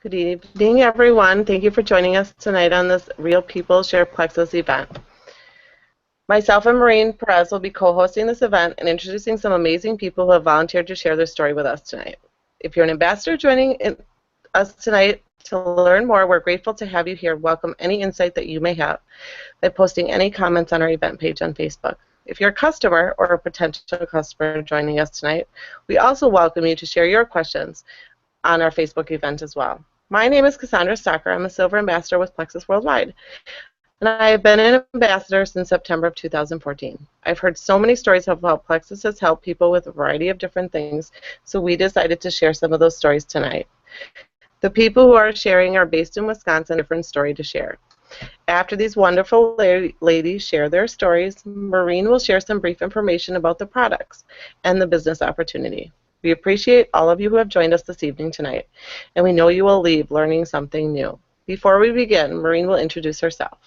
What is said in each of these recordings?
Good evening, everyone. Thank you for joining us tonight on this Real People Share Plexus event. Myself and Maureen Perez will be co-hosting this event and introducing some amazing people who have volunteered to share their story with us tonight. If you're an ambassador joining us tonight to learn more, we're grateful to have you here. Welcome any insight that you may have by posting any comments on our event page on Facebook. If you're a customer or a potential customer joining us tonight, we also welcome you to share your questions on our Facebook event as well. My name is Cassandra Stocker. I'm a Silver Ambassador with Plexus Worldwide, and I have been an ambassador since September of 2014. I've heard so many stories of how Plexus has helped people with a variety of different things, so we decided to share some of those stories tonight. The people who are sharing are based in Wisconsin, a different story to share. After these wonderful ladies share their stories, Maureen will share some brief information about the products and the business opportunity. We appreciate all of you who have joined us this evening tonight, and we know you will leave learning something new. Before we begin, Maureen will introduce herself.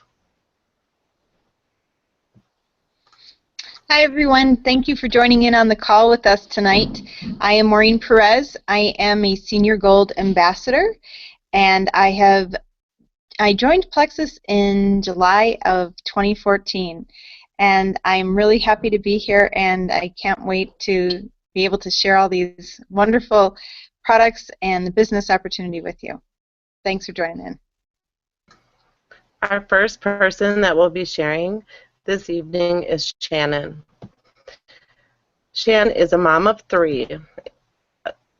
Hi, everyone. Thank you for joining in on the call with us tonight. I am Maureen Perez. I am a Senior Gold Ambassador, and I joined Plexus in July of 2014, and I'm really happy to be here, and I can't wait to be able to share all these wonderful products and the business opportunity with you. Thanks for joining in. Our first person that will be sharing this evening is Shannon. Shannon is a mom of 3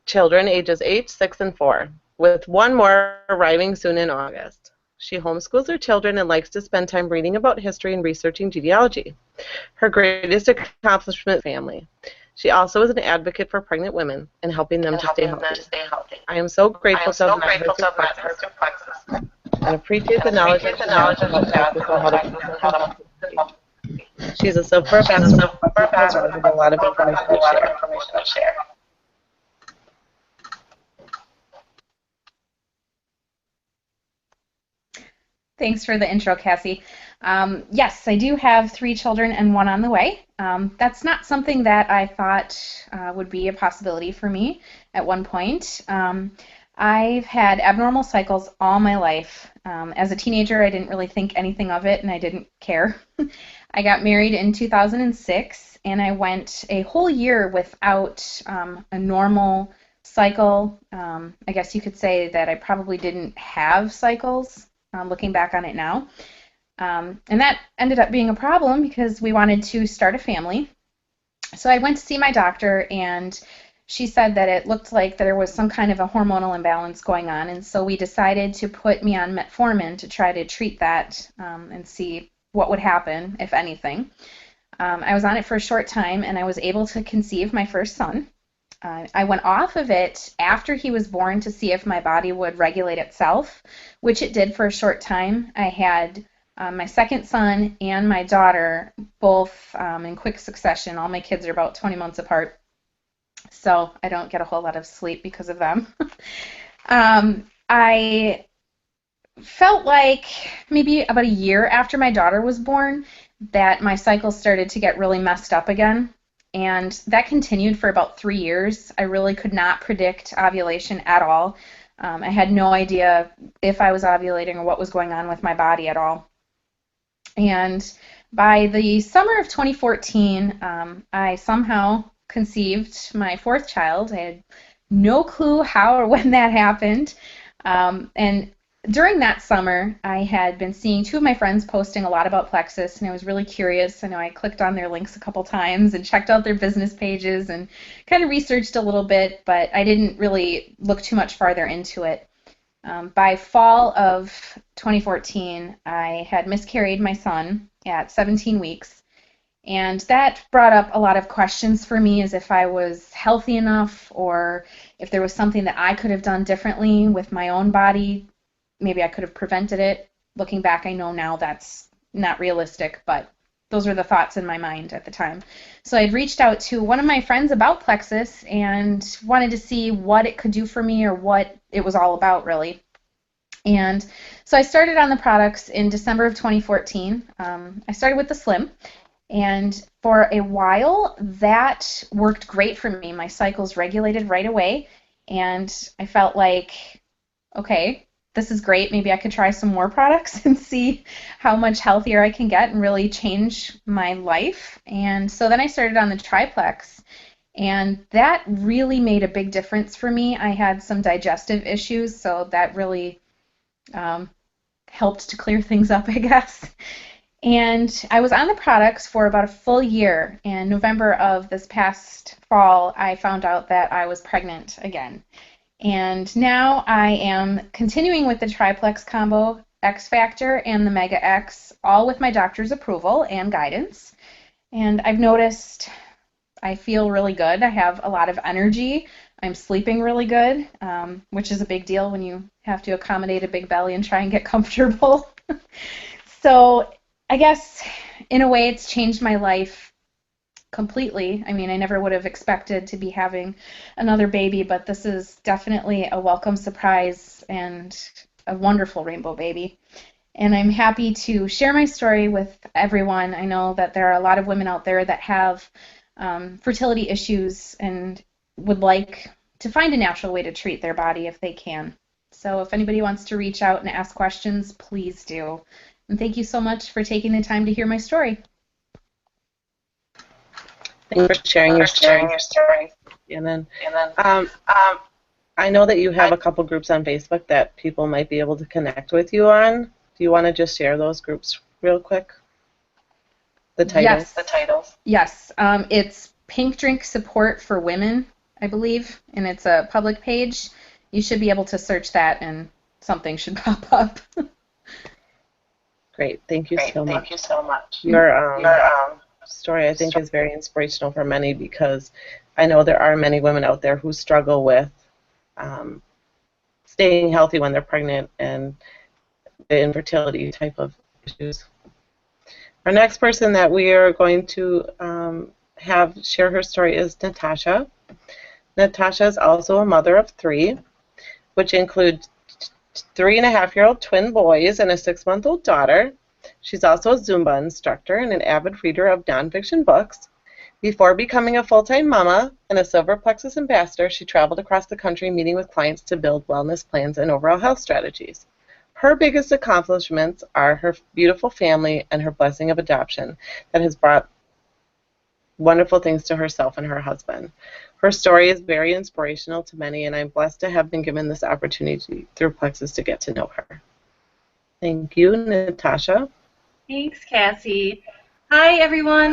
children, ages 8, 6, and 4, with one more arriving soon in August. She homeschools her children and likes to spend time reading about history and researching genealogy. Her greatest accomplishment is family. She also is an advocate for pregnant women and helping them to stay healthy. I am so grateful to have met her through Plexus and appreciate the knowledge that she has about Plexus and how to She's a silver ambassador with a lot of information to share. Thanks for the intro, Cassie. Yes, I do have 3 children and 1 on the way. That's not something that I thought would be a possibility for me at one point. I've had abnormal cycles all my life. As a teenager, I didn't really think anything of it, and I didn't care. I got married in 2006, and I went a whole year without a normal cycle. I guess you could say that I probably didn't have cycles. Looking back on it now. And that ended up being a problem because we wanted to start a family. So I went to see my doctor, and she said that it looked like there was some kind of a hormonal imbalance going on, and so we decided to put me on metformin to try to treat that and see what would happen, if anything. I was on it for a short time, and I was able to conceive my first son. I went off of it after he was born to see if my body would regulate itself, which it did for a short time. I had my second son and my daughter both in quick succession. All my kids are about 20 months apart, so I don't get a whole lot of sleep because of them. I felt like maybe about a year after my daughter was born that my cycle started to get really messed up again. And that continued for about 3 years. I really could not predict ovulation at all. I had no idea if I was ovulating or what was going on with my body at all. And by the summer of 2014, I somehow conceived my 4th child. I had no clue how or when that happened. And during that summer, I had been seeing 2 of my friends posting a lot about Plexus, and I was really curious. I know I clicked on their links a couple times and checked out their business pages and kind of researched a little bit, but I didn't really look too much farther into it. By fall of 2014, I had miscarried my son at 17 weeks, and that brought up a lot of questions for me as if I was healthy enough or if there was something that I could have done differently with my own body. Maybe I could have prevented it. Looking back, I know now that's not realistic, but those were the thoughts in my mind at the time. So I'd reached out to one of my friends about Plexus and wanted to see what it could do for me or what it was all about, really. And so I started on the products in December of 2014. I started with the Slim, and for a while, that worked great for me. My cycles regulated right away, and I felt like, okay, this is great. Maybe I could try some more products and see how much healthier I can get and really change my life. And so then I started on the triplex, and that really made a big difference for me. I had some digestive issues, so that really um, helped to clear things up, I guess. And I was on the products for about a full year. In November of this past fall, I found out that I was pregnant again. And now I am continuing with the triplex combo, X Factor and the Mega X, all with my doctor's approval and guidance. And I've noticed I feel really good. I have a lot of energy. I'm sleeping really good, which is a big deal when you have to accommodate a big belly and try and get comfortable. So I guess in a way it's changed my life completely. I mean, I never would have expected to be having another baby, but this is definitely a welcome surprise and a wonderful rainbow baby. And I'm happy to share my story with everyone. I know that there are a lot of women out there that have fertility issues and would like to find a natural way to treat their body if they can. So if anybody wants to reach out and ask questions, please do. And thank you so much for taking the time to hear my story. Thanks for sharing your story. And then, I know that you have a couple groups on Facebook that people might be able to connect with you on. Do you want to just share those groups real quick? The titles? Yes. Yes. It's Pink Drink Support for Women, I believe, and it's a public page. You should be able to search that and something should pop up. Great. Thank you so much. Your story, I think, is very inspirational for many because I know there are many women out there who struggle with staying healthy when they're pregnant and the infertility type of issues. Our next person that we are going to have share her story is Natasha. Natasha is also a mother of 3, which includes 3.5-year-old twin boys and a 6-month-old daughter. She's also a Zumba instructor and an avid reader of nonfiction books. Before becoming a full-time mama and a Silver Plexus ambassador, she traveled across the country meeting with clients to build wellness plans and overall health strategies. Her biggest accomplishments are her beautiful family and her blessing of adoption that has brought wonderful things to herself and her husband. Her story is very inspirational to many, and I'm blessed to have been given this opportunity through Plexus to get to know her. Thank you, Natasha. Thanks, Cassie. Hi, everyone.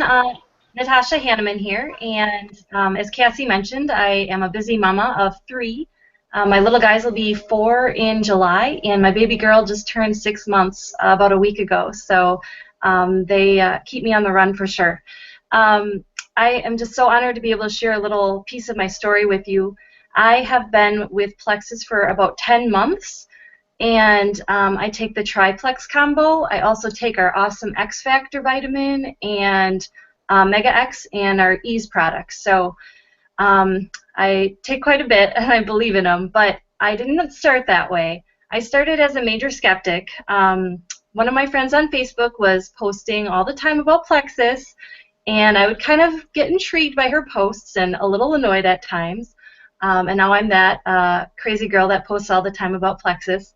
Natasha Hanneman here, and as Cassie mentioned, I am a busy mama of 3. My little guys will be 4 in July, and my baby girl just turned 6 months about a week ago, so they keep me on the run for sure. I am just so honored to be able to share a little piece of my story with you. I have been with Plexus for about 10 months, and I take the triplex combo. I also take our awesome X Factor vitamin and Mega X and our Ease products. So I take quite a bit, and I believe in them, but I didn't start that way. I started as a major skeptic. One of my friends on Facebook was posting all the time about Plexus, and I would kind of get intrigued by her posts and a little annoyed at times. And now I'm that crazy girl that posts all the time about Plexus.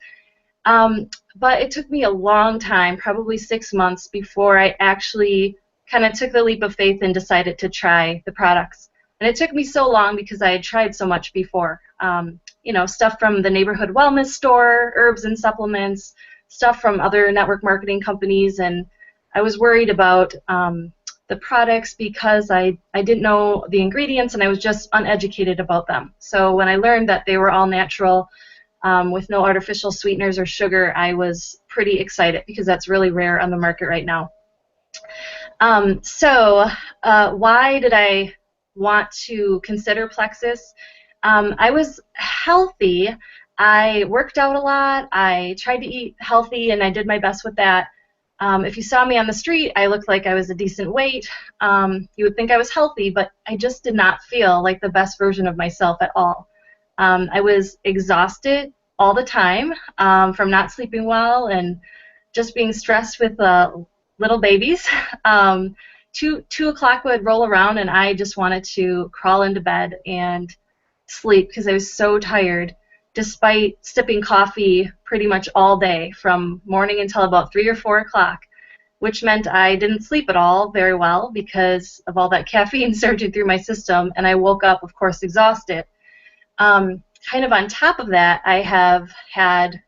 But it took me a long time, probably 6 months, before I actually kind of took the leap of faith and decided to try the products. And it took me so long because I had tried so much before. You know, stuff from the neighborhood wellness store, herbs and supplements, stuff from other network marketing companies, and I was worried about the products because I didn't know the ingredients and I was just uneducated about them. So when I learned that they were all natural with no artificial sweeteners or sugar, I was pretty excited because that's really rare on the market right now. So why did I want to consider Plexus? I was healthy. I worked out a lot. I tried to eat healthy, and I did my best with that. If you saw me on the street, I looked like I was a decent weight. You would think I was healthy, but I just did not feel like the best version of myself at all. I was exhausted all the time from not sleeping well and just being stressed with little babies. 2 o'clock would roll around, and I just wanted to crawl into bed and sleep because I was so tired. despite sipping coffee pretty much all day from morning until about 3 or 4 o'clock, which meant I didn't sleep at all very well because of all that caffeine surging through my system, and I woke up, of course, exhausted. Kind of on top of that, I have had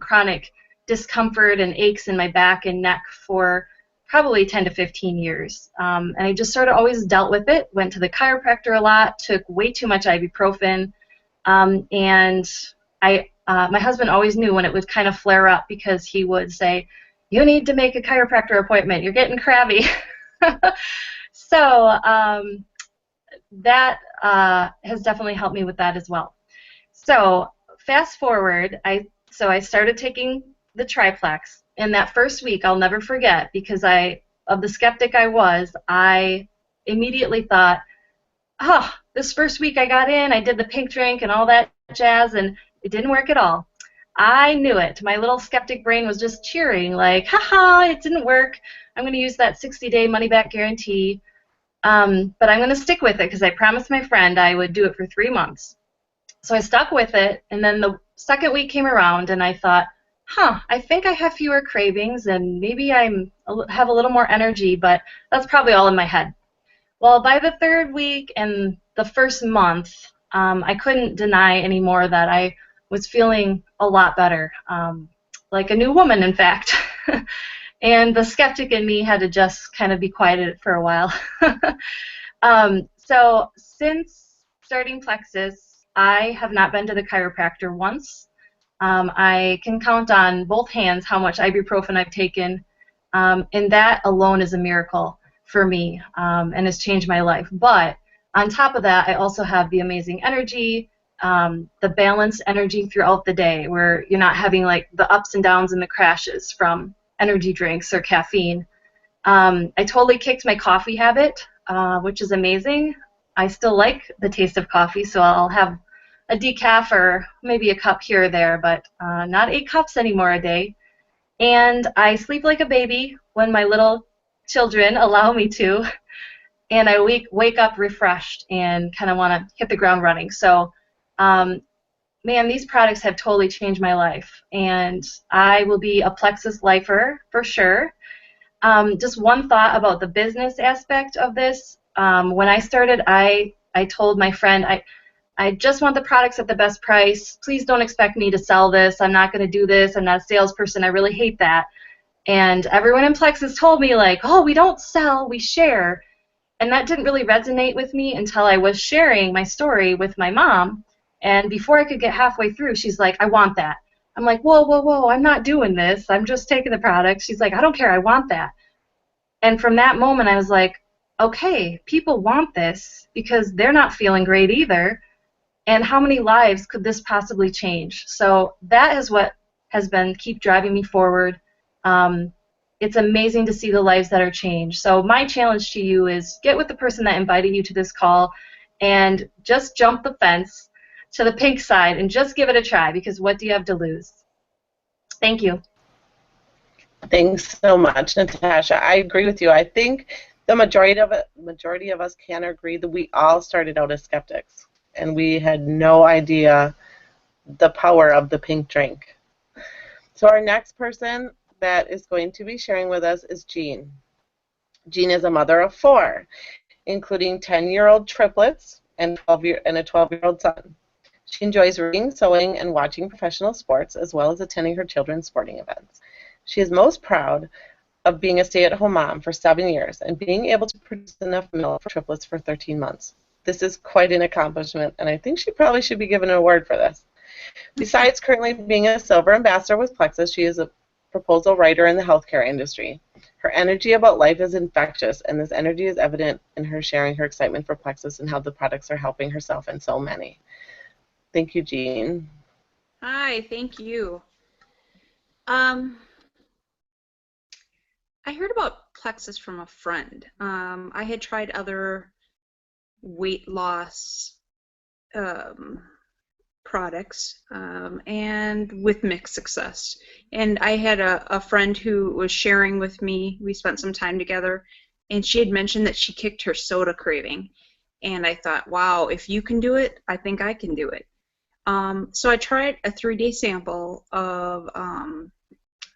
chronic discomfort and aches in my back and neck for probably 10 to 15 years. And I just sort of always dealt with it, went to the chiropractor a lot, took way too much ibuprofen, and my husband always knew when it would kind of flare up because he would say, "You need to make a chiropractor appointment. You're getting crabby." So that has definitely helped me with that as well. So fast forward, I started taking the triplex, and that first week I'll never forget because of the skeptic I immediately thought, oh, this first week I got in, I did the pink drink and all that jazz, and it didn't work at all. I knew it. My little skeptic brain was just cheering, like, haha, it didn't work. I'm going to use that 60-day money-back guarantee, but I'm going to stick with it because I promised my friend I would do it for 3 months. So I stuck with it, and then the second week came around, and I thought, I think I have fewer cravings, and maybe I have a little more energy, but that's probably all in my head. Well, by the third week and the first month, I couldn't deny anymore that I was feeling a lot better, like a new woman, in fact. And the skeptic in me had to just kind of be quieted for a while. So since starting Plexus, I have not been to the chiropractor once. I can count on both hands how much ibuprofen I've taken, and that alone is a miracle for me, and has changed my life. But on top of that, I also have the amazing energy, the balanced energy throughout the day, where you're not having like the ups and downs and the crashes from energy drinks or caffeine. I totally kicked my coffee habit, which is amazing. I still like the taste of coffee, so I'll have a decaf or maybe a cup here or there, but not 8 cups anymore a day. And I sleep like a baby when my little children allow me to, and I wake up refreshed and kind of want to hit the ground running. So, man, these products have totally changed my life, and I will be a Plexus lifer for sure. Just one thought about the business aspect of this. When I started, I told my friend, I just want the products at the best price. Please don't expect me to sell this. I'm not going to do this. I'm not a salesperson. I really hate that. And everyone in Plexus told me, like, oh, we don't sell, we share. And that didn't really resonate with me until I was sharing my story with my mom. And before I could get halfway through, she's like, I want that. I'm like, whoa, whoa, whoa, I'm not doing this. I'm just taking the product. She's like, I don't care. I want that. And from that moment, I was like, okay, people want this because they're not feeling great either. And how many lives could this possibly change? So that is what has been keep driving me forward. It's amazing to see the lives that are changed. So my challenge to you is get with the person that invited you to this call and just jump the fence to the pink side and just give it a try, because what do you have to lose? Thank you. Thanks so much, Natasha. I agree with you. I think the majority of us can agree that we all started out as skeptics, and we had no idea the power of the pink drink. So our next person that is going to be sharing with us is Jean. Jean is a mother of 4, including 10-year-old triplets and a 12-year-old son. She enjoys reading, sewing, and watching professional sports, as well as attending her children's sporting events. She is most proud of being a stay-at-home mom for 7 years and being able to produce enough milk for triplets for 13 months. This is quite an accomplishment, and I think she probably should be given an award for this. Besides currently being a silver ambassador with Plexus, she is a proposal writer in the healthcare industry. Her energy about life is infectious, and this energy is evident in her sharing her excitement for Plexus and how the products are helping herself and so many. Thank you, Jean. Hi, thank you. I heard about Plexus from a friend. I had tried other weight loss products, and with mixed success. And I had a friend who was sharing with me. We spent some time together, and she had mentioned that she kicked her soda craving. And I thought, wow, if you can do it, I think I can do it. So I tried a 3-day sample of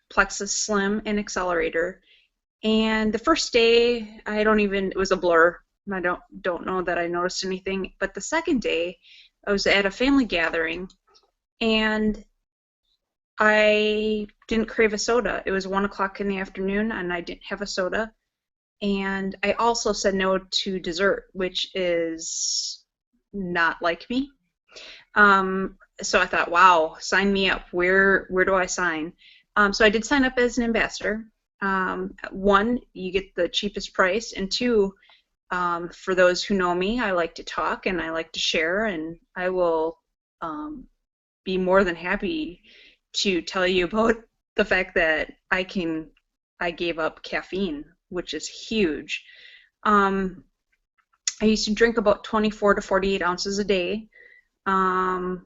Plexus Slim and Accelerator, and the first day it was a blur. I don't know that I noticed anything, but the second day I was at a family gathering and I didn't crave a soda. It was 1 o'clock in the afternoon and I didn't have a soda. And I also said no to dessert, which is not like me. So I thought, wow, sign me up. Where do I sign? So I did sign up as an ambassador. One, you get the cheapest price, and two, for those who know me, I like to talk and I like to share, and I will be more than happy to tell you about the fact that I gave up caffeine, which is huge. I used to drink about 24 to 48 ounces a day. But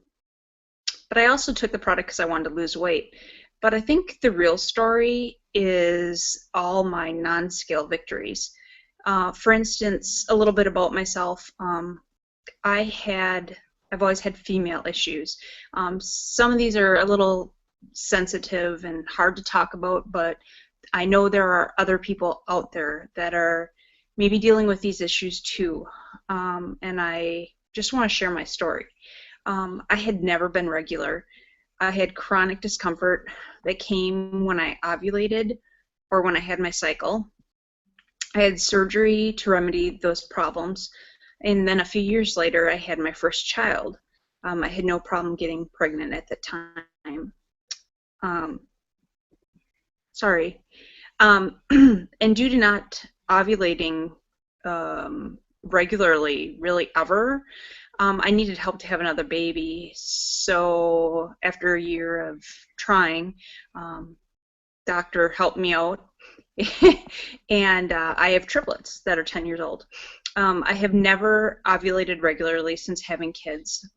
I also took the product because I wanted to lose weight. But I think the real story is all my non-scale victories. For instance, a little bit about myself. I've always had female issues. Some of these are a little sensitive and hard to talk about, but I know there are other people out there that are maybe dealing with these issues too. And I just want to share my story. I had never been regular. I had chronic discomfort that came when I ovulated or when I had my cycle. I had surgery to remedy those problems. And then a few years later, I had my first child. I had no problem getting pregnant at the time. And due to not ovulating regularly, really ever, I needed help to have another baby. So after a year of trying, doctor helped me out, and I have triplets that are 10 years old. I have never ovulated regularly since having kids.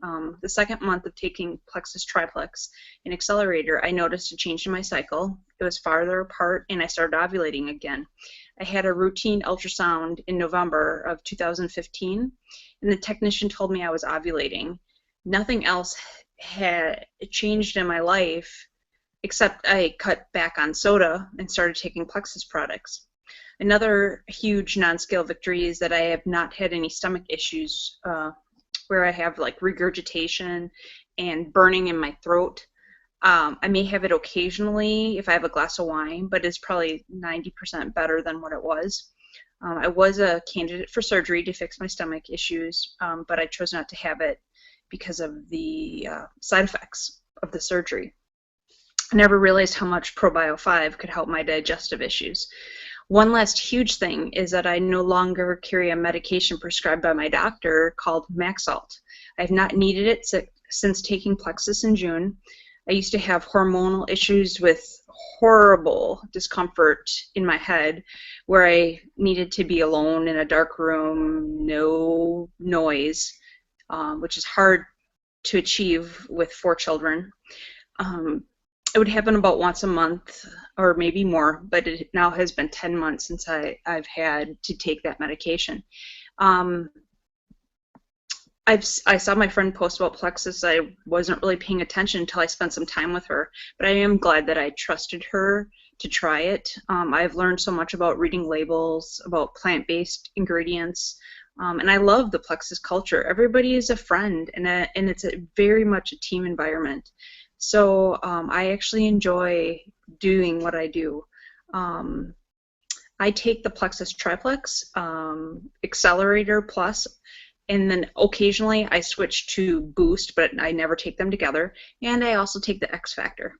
The second month of taking Plexus Triplex and Accelerator, I noticed a change in my cycle. It was farther apart, and I started ovulating again. I had a routine ultrasound in November of 2015, and the technician told me I was ovulating. Nothing else had changed in my life except I cut back on soda and started taking Plexus products. Another huge non-scale victory is that I have not had any stomach issues where I have like regurgitation and burning in my throat. I may have it occasionally if I have a glass of wine, but it's probably 90% better than what it was. I was a candidate for surgery to fix my stomach issues, but I chose not to have it because of the side effects of the surgery. I never realized how much Probio 5 could help my digestive issues. One last huge thing is that I no longer carry a medication prescribed by my doctor called Maxalt. I've not needed it since taking Plexus in June. I used to have hormonal issues with horrible discomfort in my head where I needed to be alone in a dark room, no noise, which is hard to achieve with 4 children. It would happen about once a month or maybe more, but it now has been 10 months since I've had to take that medication. I saw my friend post about Plexus. I wasn't really paying attention until I spent some time with her, but I am glad that I trusted her to try it. I've learned so much about reading labels, about plant-based ingredients, and I love the Plexus culture. Everybody is a friend, and it's very much a team environment. So I actually enjoy doing what I do. I take the Plexus Triplex, Accelerator Plus, and then occasionally I switch to Boost, but I never take them together. And I also take the X Factor.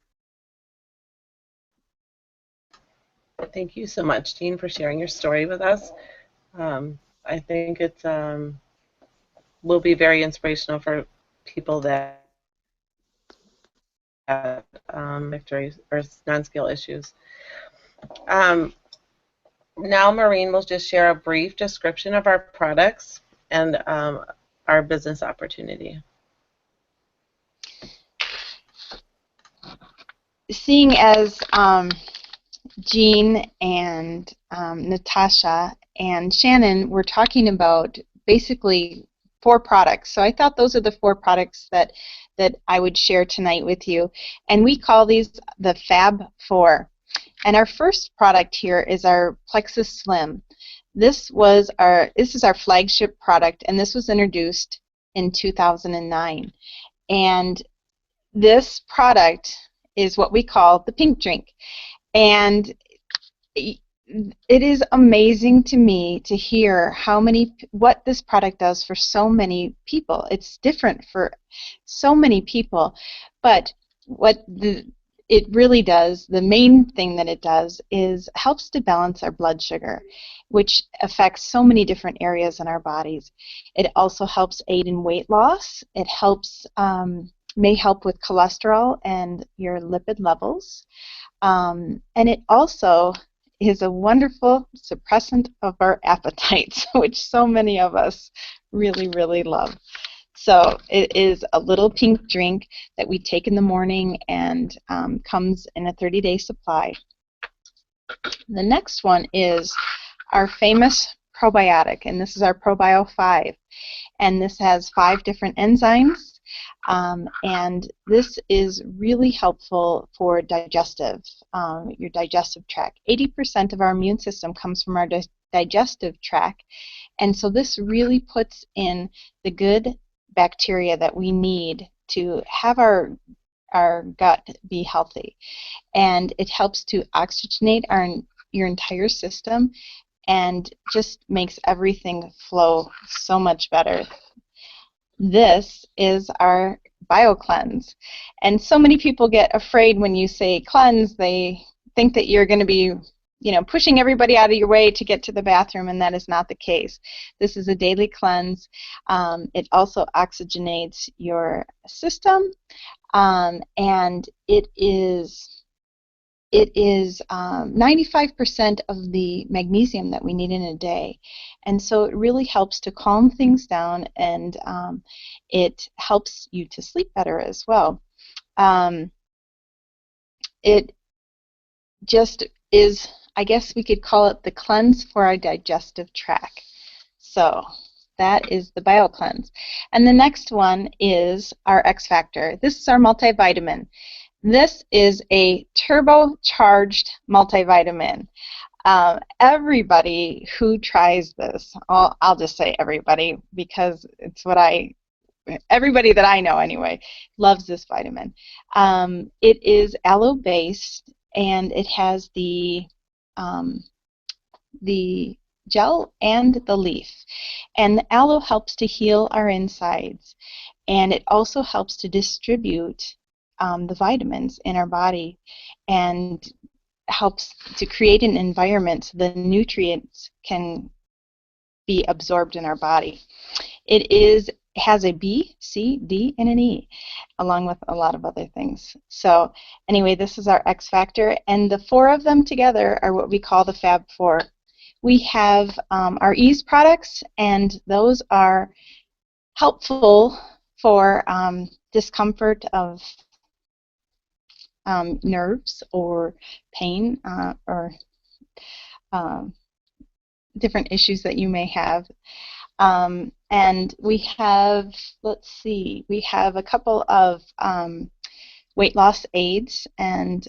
Thank you so much, Jean, for sharing your story with us. I think it will be very inspirational for people that victories or non-scale issues. Now Maureen will just share a brief description of our products and our business opportunity. Seeing as Jean and Natasha and Shannon were talking about basically 4 products. So I thought those are the 4 products that I would share tonight with you. And we call these the Fab 4. And our first product here is our Plexus Slim. This is our flagship product, and this was introduced in 2009. And this product is what we call the pink drink. And it is amazing to me to hear what this product does for so many people. It's different for so many people, but what it really does, the main thing that it does is helps to balance our blood sugar, which affects so many different areas in our bodies. It also helps aid in weight loss. It may help with cholesterol and your lipid levels. And it also is a wonderful suppressant of our appetites, which so many of us really, really love. So it is a little pink drink that we take in the morning and comes in a 30-day supply. The next one is our famous probiotic, and this is our ProBio 5. And this has 5 different enzymes. And this is really helpful for your digestive tract. 80% of our immune system comes from our digestive tract, and so this really puts in the good bacteria that we need to have our gut be healthy. And it helps to oxygenate your entire system and just makes everything flow so much better. This is our BioCleanse. And so many people get afraid when you say cleanse. They think that you're going to be, pushing everybody out of your way to get to the bathroom, and that is not the case. This is a daily cleanse. It also oxygenates your system, and it is 95% of the magnesium that we need in a day. And so it really helps to calm things down, and it helps you to sleep better as well. It just is, I guess we could call it the cleanse for our digestive tract. So that is the BioCleanse. And the next one is our X Factor. This is our multivitamin. This is a turbocharged multivitamin. Everybody who tries this, I'll just say everybody, because it's everybody that I know anyway, loves this vitamin. It is aloe-based, and it has the gel and the leaf. And the aloe helps to heal our insides, and it also helps to distribute the vitamins in our body, and helps to create an environment so the nutrients can be absorbed in our body. It has a B, C, D, and an E, along with a lot of other things. So anyway, this is our X Factor, and the 4 of them together are what we call the Fab 4. We have our Ease products, and those are helpful for discomfort of nerves or pain or different issues that you may have. And we have, we have a couple of weight loss aids and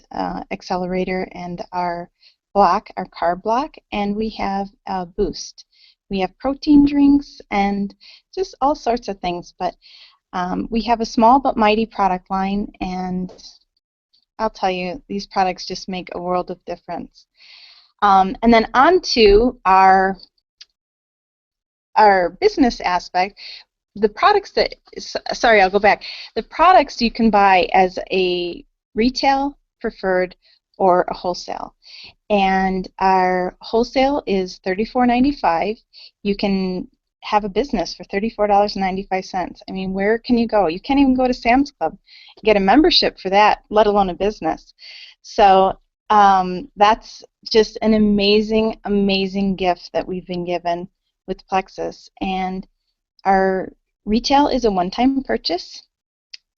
accelerator, and our carb block, and we have a boost. We have protein drinks and just all sorts of things, but we have a small but mighty product line, and I'll tell you, these products just make a world of difference. And then on to our business aspect. The products I'll go back. The products you can buy as a retail, preferred, or a wholesale. And our wholesale is $34.95. You can have a business for $34.95. I mean, where can you go? You can't even go to Sam's Club and get a membership for that, let alone a business. So that's just an amazing, amazing gift that we've been given with Plexus. And our retail is a one-time purchase,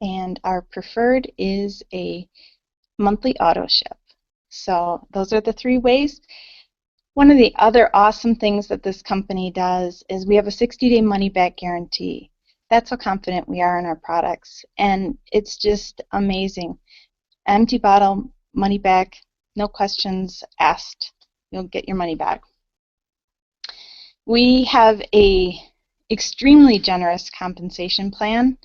and our preferred is a monthly auto ship. So those are the 3 ways. One of the other awesome things that this company does is we have a 60-day money-back guarantee. That's how confident we are in our products, and it's just amazing. Empty bottle, money back, no questions asked. You'll get your money back. We have a extremely generous compensation plan.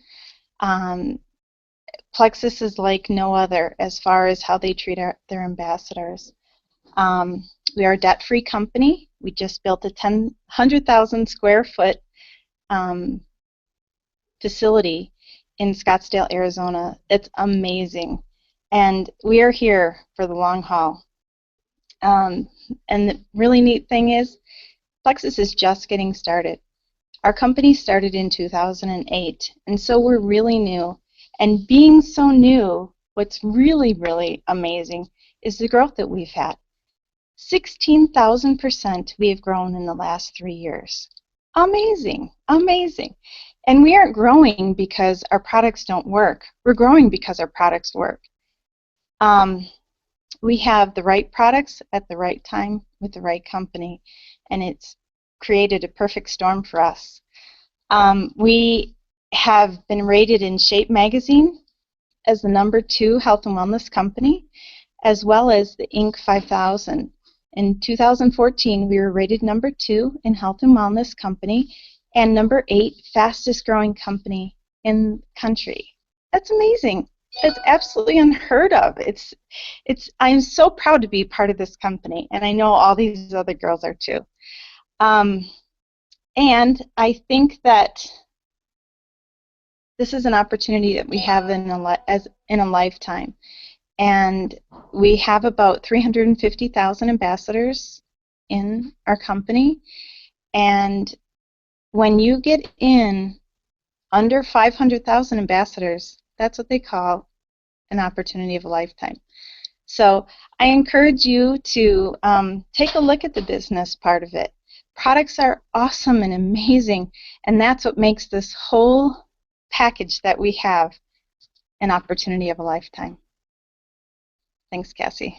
Plexus is like no other as far as how they treat their ambassadors. We are a debt-free company. We just built a 100,000 square foot facility in Scottsdale, Arizona. It's amazing. And we are here for the long haul. And the really neat thing is, Plexus is just getting started. Our company started in 2008, and so we're really new. And being so new, what's really, really amazing is the growth that we've had. 16,000% we have grown in the last 3 years. Amazing, amazing. And we aren't growing because our products don't work. We're growing because our products work. We have the right products at the right time with the right company, and it's created a perfect storm for us. We have been rated in Shape magazine as the #2 health and wellness company, as well as the Inc. 5000. In 2014, we were rated #2 in health and wellness company and #8 fastest growing company in the country. That's amazing. That's absolutely unheard of. I'm so proud to be part of this company, and I know all these other girls are too. And I think that this is an opportunity that we have in a lifetime. And we have about 350,000 ambassadors in our company. And when you get in under 500,000 ambassadors, that's what they call an opportunity of a lifetime. So I encourage you to take a look at the business part of it. Products are awesome and amazing, and that's what makes this whole package that we have an opportunity of a lifetime. Thanks, Cassie.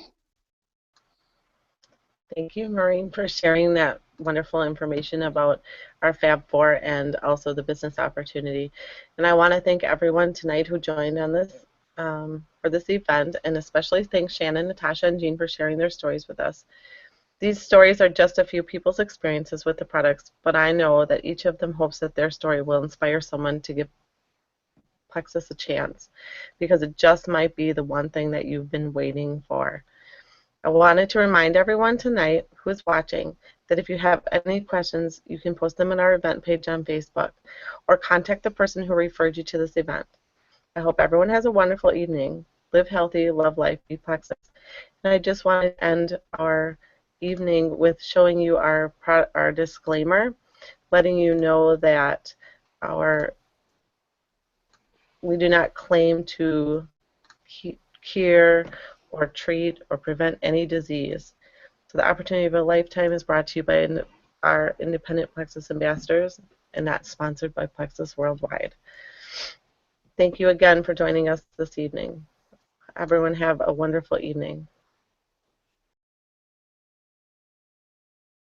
Thank you, Maureen, for sharing that wonderful information about our Fab Four and also the business opportunity. And I want to thank everyone tonight who joined on this for this event, and especially thank Shannon, Natasha, and Jean for sharing their stories with us. These stories are just a few people's experiences with the products, but I know that each of them hopes that their story will inspire someone to give Plexus a chance, because it just might be the one thing that you've been waiting for. I wanted to remind everyone tonight who is watching that if you have any questions, you can post them on our event page on Facebook or contact the person who referred you to this event. I hope everyone has a wonderful evening. Live healthy, love life, be Plexus. And I just want to end our evening with showing you our disclaimer, letting you know that we do not claim to cure or treat or prevent any disease. So the opportunity of a lifetime is brought to you by our independent Plexus ambassadors and not sponsored by Plexus Worldwide. Thank you again for joining us this evening. Everyone have a wonderful evening.